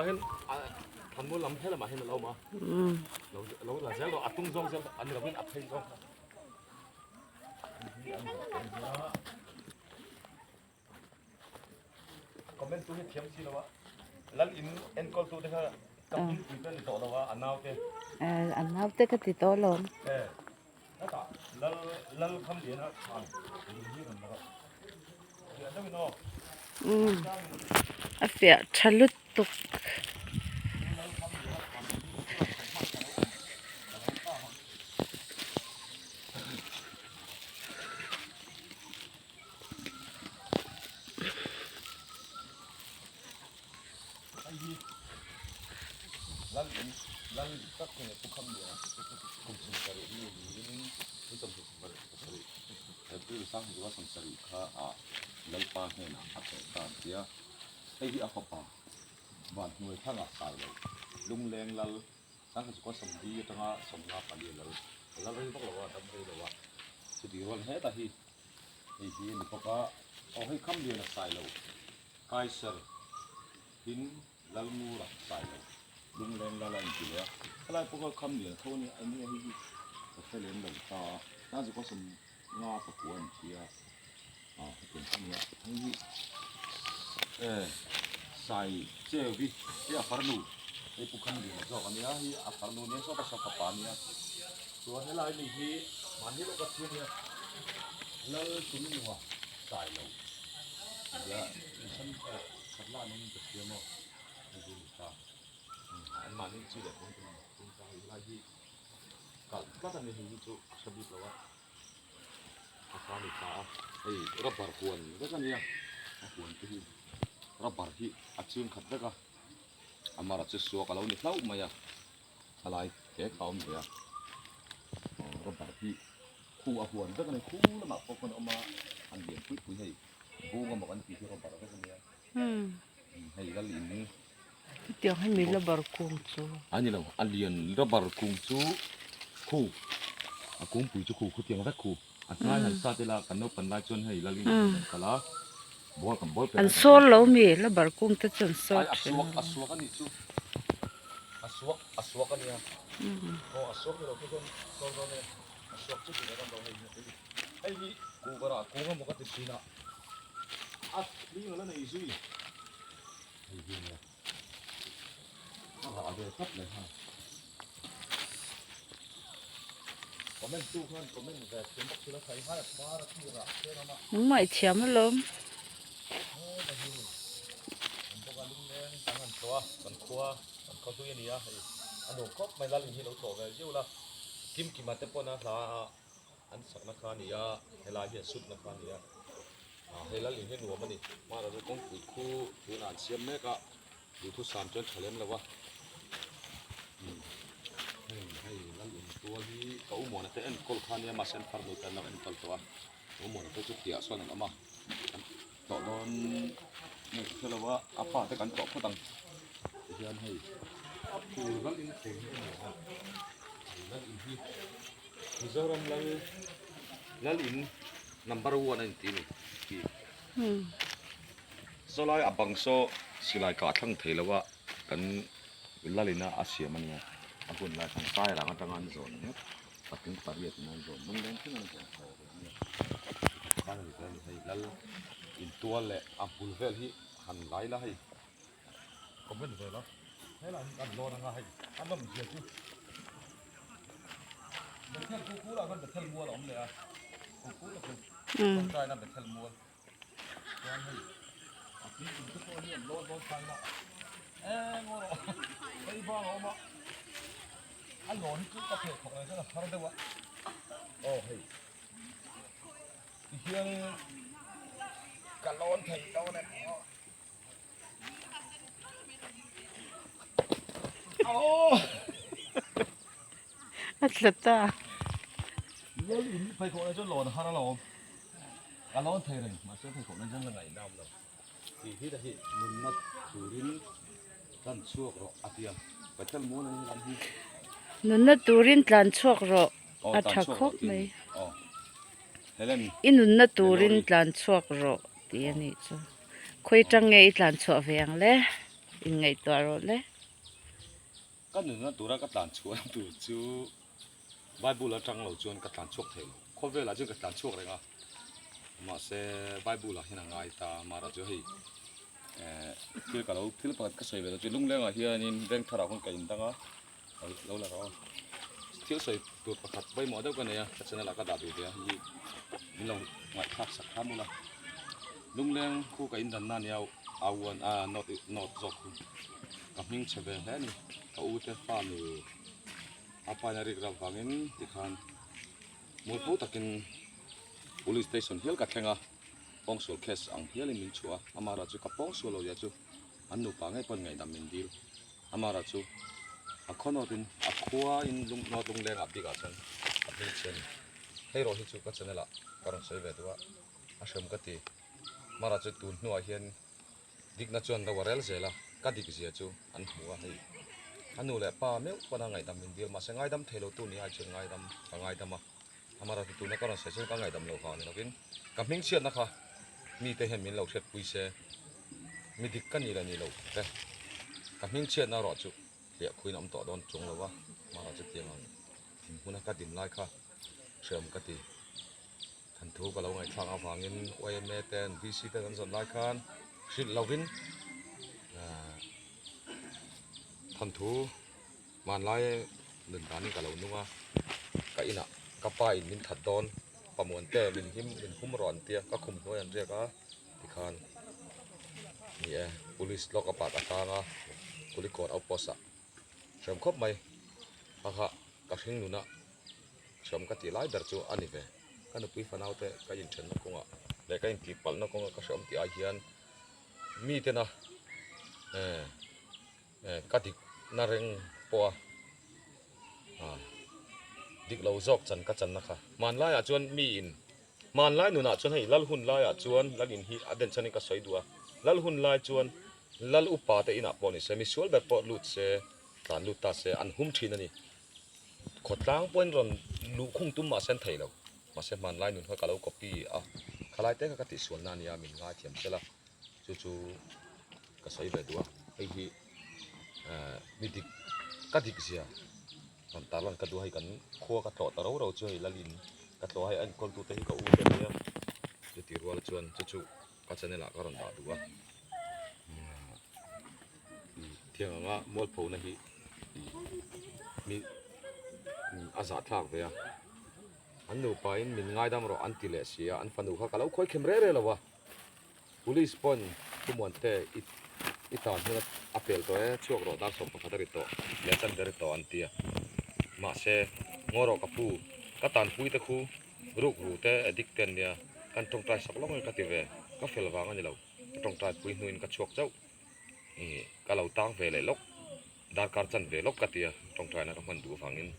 hen han mo lam hela ma hen lo ma lo la zel lo atung zong zel an lo ben a thai zong comment tu he thiam si lo wa lal in en kol tu de ha kam in tu te to lo wa anaw te anaw te ka ti to lo na ta lal kham de na khan ni ram ba ya da mi no a fia thalut tuk lal tak ne tu kham de kum sin sari ni ni tam sin sari sari tu sang ju wa sam sari kha a lal pa he na a ta tia ai hi a kha pa ban hnuai thanga sai lo lung leng lal sang ju ko sam di tanga som na pa li lal lal ri bak lo wa tam ri lo wa chu di ron he ta hi ni ko ka au hai kham de na sai lo kai sar hin lal mu ra sai lo lung leng la la ni le ala po ko kham ni tho ni ani hi ko se len lo ta na ju ko som nga pa kuan tiaเป็นkham ya hi sai che vi ya farnu ai pu kham ni zo ka ni hi a farnu ne so ka sa ka pa ni ya so he lai ni hi man hi lo ka thi ni la tu ni wa sai lo ya san ka la ni ka thi mo ni taอันมานี่ชื่อเด็กของคุณใจไล่ที่ก็จะมีหินจุชบิดแล้วว่าอาคารอีกาไอ้รับบาร์ควนก็จะเนี่ยควนที่รับบาร์ที่อัดเชิงขัดแล้วก็อามารัดสัวกับเราเนี่ยเล่ามา呀อะไรแค่เขาเนี่ยรับบาร์ที่คู่อาควนก็จะในคู่แล้วมาพอคนเอามาอันเดียนคุยให้บูก็บอกอันที่รับบาร์ก็จะเนี่ยให้กันลินนี่เดี๋ยวให้มีระบาดกุ้งจูอันนี้เราอันเรียนระบาดกุ้งจูคู่กุ้งปุ๋ยจูคู่เตียงรักคู่อันนั้นซาเตลากันนกปันได้จนให้ละลิกะละบัวกับบัวเป็นอันโซลเรามีระบาดกุ้งแต่จนโซลอัสวกันนี่จูอัสวกันเนี่ยอัสวกเราทุกคนเราเนี่ยอัสวกจุดนี้เราให้ไอ้นี่กูก็ระกูก็มันก็ติดปีนะนี่มันแล้วในอีซุยไอ้เนี่ยเอาเดี๋ยวครับเลยฮะก็ไม่ตู้ขั้นก็ไม่แบบเป็นพวกที่เราใช้ผ้าบ้าที่ระเท่านั้นมึงไม่เชื่อมันล้มแต่ที่ผมพวกลุงเนี่ยต่างกันตัวสันครัวสันข้าวตู้ยันนี่อ่ะอันนู้นก็ไม่ละลิงที่เราโตกันเยอะละกิมมาเตปนะลาอันสักนักการนี่อ่ะเฮลาเฮียสุดนักการนี่อ่ะเฮลาลิงที่หนูมันนี่มาเราต้องคุยคู่ดูนานเสียมแม่ก็ดูทุกสามจนเฉลี่ยแล้ววะให้ลังอินตัวที่เขาหมอนแต่เอ็นกอลคานี่มาเซ็นฟาร์มกันแล้วเอ็นกอลตัวเขาหมอนแต่จุดเดียวส่วนนั้นมาต่อโดนนี่คือเราว่าอาฟ้าแต่กันต่อเขาตั้งเดือนให้คือลังอินเสียงลังอินที่มิโซรัมลังอิน number 1 นั่นที่นี่โซลายอับังโซสิลายกาทั้งเทแล้วว่ากันลังอินน่ะอาเซียมันเนี่ยaku nak sampai lah dengan zon ni, pakai pariat dengan zon, mungkin tu nanti aku ni. Kan kita ni lalu intual le, apul vel hi han lai lah hi. Komen vel lah, hei lah kan lor dengan hi, anda mesti tu. Betul kuku lah kan betul mual om le ah, kuku lah tu. Sampai nak betul mual. Kan hi, aku ni tu kau ni lor sai lah. Ngoro, hei bang om ah.อันหลอนคือประเภทของอะไรก็แล้วเขาเรียกว่าโอ้เฮ้ยเฮียนี่กันร้อนไทยเราเนี่ยโอ้อัศตาเรื่องนี้ไปของอะไรจนหลอนฮาร์ลกันร้อนไทยเลยมาเชื่อไปของอะไรจนยังไงน้ำเราที่แต่ที่มันนัดสุรินด้านชั่วเราอาเทียไปเช่าม้วนในร้านที่นั่นน่ะตูรินตลานชวกรออัฐคบไหมอินุนน่ะตูรินตลานชวกรอที่นี่จ้ะคุยจังไงตลานชวกเวียงเลย in ngai to ro leก็หนึ่งนะตัวเราก็ตานชวนตัวจูไบเบิลเราจังเราชวนก็ตานชกเถอะข้อเวลาจูก็ตานชกเลยอ่ะมาเสไบเบิลเราเห็นง่ายตามาเราจะให้ที่ก็เราที่เราก็ใส่เวลาจะลุ่งเรื่องอ่ะที่นี่เรื่องทาราคนกันตั้งอ่ะเราละเราที่ใส่ตัวประคัดใบหมอเดียวกันเนี่ยก็จะนั่นแหละก็ดาบอยู่เดียวนี่เราหมายทักสักครั้งมั้งละลุ่งเรื่องคู่กับอินดันนั่นเนี่ยเอาวันnotจอกกับมิ่งเฉลี่ยแค่นี้เขาอุตส่าห์มีapa yang rik ravangin dikhan mulpu takin police station hial kathenga pongsol case ang hial min chua amara chu ka pongsol lo ya chu annu pa ngai pon ngai dam min dil amara chu akhono din akhua in lung no lung leng abdi ga chan abdi chen hero hi chu ka chanela karon sei ve tuwa asham kati mara chu tun nuwa hian dikna chuan da warel zela ka dik zia chu an huwa hei anu le pa me pana ngai dam min dil ma se ngai dam thelo tu ni ai chen ngai dam ma amara tu na karon se ka ngai dam lo kha ni lokin ka ming chiat na kha mi te hen min lo thet pui se mi dik kan ni la ni lo te ka ming chiat na ro chu le khuin am to don chung lo wa mara chu tiang ang huna ka dim lai kha shem ka ti than thu ka lo ngai thang awangin oi me ten vc te kan zon lai khan shil lovinทันทูมันไล่หนึ่งด้านนี้กับเรานุ่งอ่ะกับอินะกับป้ายมินถัดดอนประมวลแต่มินหิมมินคุ้มร้อนเตี้ยก็คุมหัวยันเรียกอ่ะที่คานนี่police ล็อกกระปากกระตางอ่ะกุลิกรเอาปอสะเชื่อมครบไหมฮะกับหิ้งนุ่นอ่ะเชื่อมกับตีไล่เดอร์จูอันนี้เว้กันนุ้ยฟันเอาแต่ก็ยินเชิญนักกงอ่ะแต่ก็ยินตีปัลนักกงอ่ะก็เชื่อมตีอาเฮียนมีเท่านะกัดินาเรงปัวดิกเราจอกจันกัจันนะคะมันไล่อาจวนมีอินมันไล่หนุนอาจวนให้ลัลหุ่นไล่อาจวนลัลอินฮีอเดนชันนี่ก็สวยดัวลัลหุ่นไล่จวนลัลอุปาเตอินาปอนิเซมิสวลแบบปอลุดเซการลุดตาเซอันหุ่มทีนั่นนี่ขดล้างปนรอนลุคงตุ้มมาเส้นไทยเรามาเส้นมันไล่หนุนเขากับเราก๊อปปี้ขลายเต้ก็ติส่วนนั้นยามินง่ายเทียมเสละจู่ๆก็สวยแบบดัวไอ้ฮีมีดิกัดิกเสียมันตาลันกัดดูให้กันขั้วกัดต่อตะเราช่วยละลินกัดต่อให้อันคนตัวเตะก็อู้เต็มเนี่ยจะตีรัวละชวนจู่ๆก็จะเนี่ยละก็รันดาดูว่าเที่ยงอ่ะมอลพูนะฮีมีอาสาทากเวียอันนู้ไปมีง่ายดำรออันติเลเซียอันฟันดูเขาก็เราค่อยเข้มเร่ๆแล้ววะ police ปนทุกวันเตะอีตอนนี้อัปเดตตัวช่วงรอดักส่งประคัตริโตเลสันเดริโตอันเตียมาเสงอรกับผู้กัตันผู้ตะคูรูกรูเตอดิกเตนเนี่ยกันตรงใจสักล้องกันติเวก็เฟลวางกันเราตรงใจผู้นุ่นกับช่วงเจ้าก็เราตั้งเวเลยลกดาร์การจันเวลกกันเตียตรงใจนะก็มันดูฟังนิน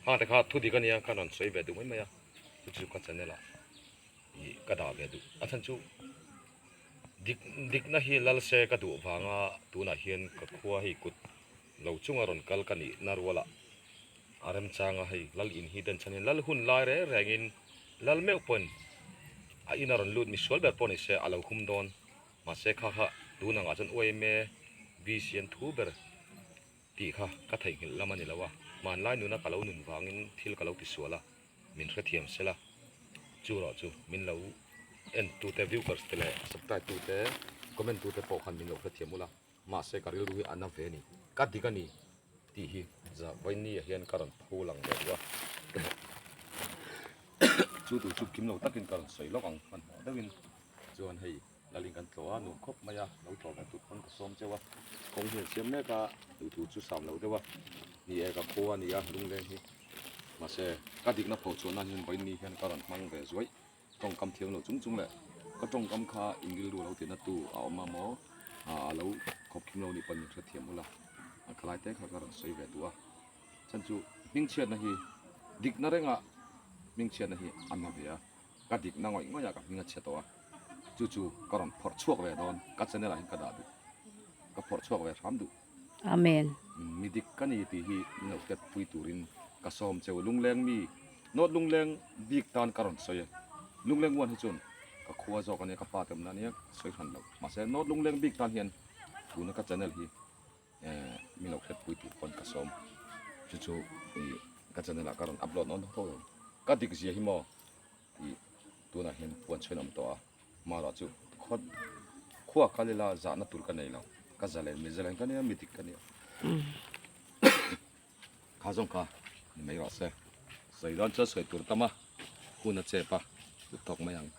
ข้าแต่ข้าทุดีกันเนี่ยข้านันสวยเวดูไม่ไหมอ่ะจู่ๆกันจันเนี่ยละก็ด่าเวดูอาจารย์จู่ดิกนะฮีลัลเซกดูฟังอ่ะตัวน่ะเฮียนกับขัวให้กุดเราจุงอรอนกัลกันนี่นารวละอารมจางอ่ะให้ลัลอินฮีเดนชันลัลหุ่นลายเร่แรงอินลัลเมฆปนอินารอนลูดมิสวลแบบปนเสอาลาคุมดอนมาเสข้าข้าดูนังอาจารย์อวยเมวิเซียนทูเบอร์ตีข้าก็ไทยกินละมันนี่ละวะมันไล่หนูนักกะเราหนุนฟังอินทิลกะเราติดสัวละมินเทียมเสละจู่รอจู่มินเราเอ็นตูเตวิวกัสเตเลสับไตตูเตคอมเมนต์ตูเตปอคันมินเราเทียมมุละมาเสการิลดูอันนั้นเวนี่กัดดิกันนี่ตีฮีจะไว้นี่เฮียนการันพูลังเดียวจู่ตู่จู่กิมเราตักกินการันสวยล็อกอังมันเดวินจวนให้ลาลิงกันตัวหนุ่มคบมายาเราต่อกันตุกคนก็ซ้อมเจ้าว่าคงเห็นเสียมแม่ก็ดูถูกจู่สามเราเจ้าว่านี่เอกกับพัวนี่ยาลุงเล่นที่มาเสกัดดิกนับพอชวนนั่นยันไว้นี่เฮียนการันมังเวสวยตรงกำเทียงเราจุ้งๆแหละก็ตรงกำคาอิงกิลดูเราเตียนตู้เอามาหมอเราขบคิมเรานี่เป็นเทียมมุละคลายเตะเขาก็สวยแบบตัวฉันจู่มิ่งเชียนนะฮีดิกนั่นเองอ่ะมิ่งเชียนนะฮีอันนั้นเบียกัดดิกนั่งง่อยๆกับมิ่งเชียตัวจู่ๆก็รันพอร์ชั่วแบบโดนกัดเส้นอะไรก็ได้ดูก็พอร์ชั่วแบบทำดูอาเมนมีดิกกันนี่ที่ฮีเราเก็บปุยตูรินก็ซ้อมเจ้าลุงแรงมีโน้ตลุงแรงบิ๊กตานก็รันสวยลุงเลี้ยงวันที่จนก็คัวจอกันเนี่ยก็ปาเต็มนั่นเนี่ยสวยขันเรามาเสนโน้ตลุงเลี้ยงบิ๊กตานเฮียนดูนักจันเนลฮี som chu I ka chana la karon upload on tho ka dik sia hi mo I tu na hen puan chhenam to a ma ra chu khot khua kalela za na tur ka nei lo ka zale mi zale ka ne mitik ka ne ka jong ka ni mai ra se sai dan cha sai tur tama hu na che pa tok ma yang